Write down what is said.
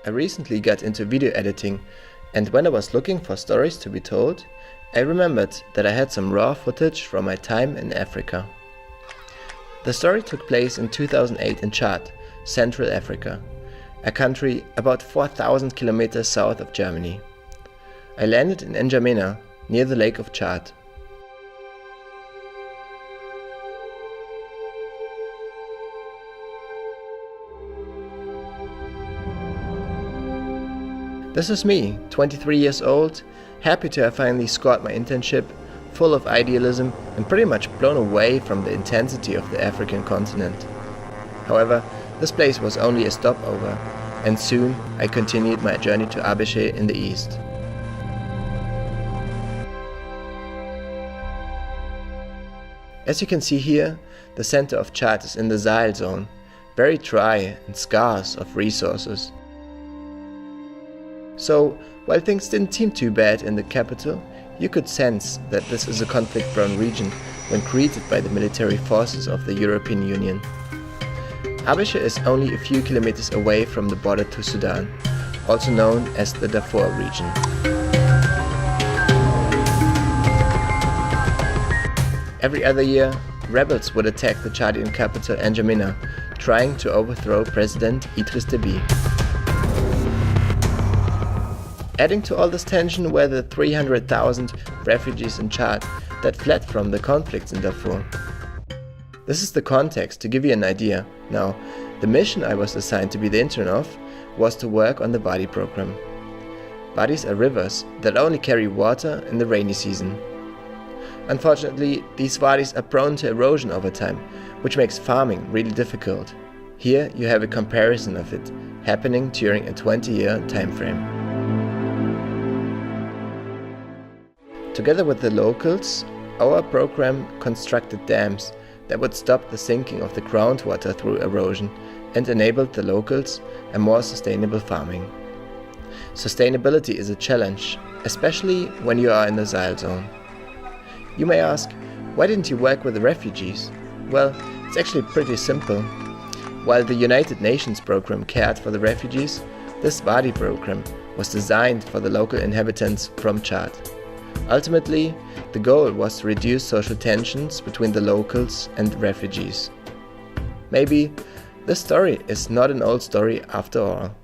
I recently got into video editing, and when I was looking for stories to be told, I remembered that I had some raw footage from my time in Africa. The story took place in 2008 in Chad, Central Africa, a country about 4,000 kilometers south of Germany. I landed in N'Djamena, near the Lake of Chad. This is me, 23 years old, happy to have finally scored my internship, full of idealism and pretty much blown away from the intensity of the African continent. However, this place was only a stopover, and soon I continued my journey to Abéché in the east. As you can see here, the center of Chad is in the Sahel zone, very dry and scarce of resources. So, while things didn't seem too bad in the capital, you could sense that this is a conflict-prone region when greeted by the military forces of the European Union. Abéché is only a few kilometers away from the border to Sudan, also known as the Darfur region. Every other year, rebels would attack the Chadian capital N'Djamena, trying to overthrow President Idriss Déby. Adding to all this tension were the 300,000 refugees in Chad that fled from the conflicts in Darfur. This is the context to give you an idea. Now, the mission I was assigned to be the intern of was to work on the Wadi program. Wadis are rivers that only carry water in the rainy season. Unfortunately, these wadis are prone to erosion over time, which makes farming really difficult. Here you have a comparison of it, happening during a 20-year time frame. Together with the locals, our program constructed dams that would stop the sinking of the groundwater through erosion and enabled the locals a more sustainable farming. Sustainability is a challenge, especially when you are in the Sahel zone. You may ask, why didn't you work with the refugees? Well, it's actually pretty simple. While the United Nations program cared for the refugees, this Wadi program was designed for the local inhabitants from Chad. Ultimately, the goal was to reduce social tensions between the locals and refugees. Maybe this story is not an old story after all.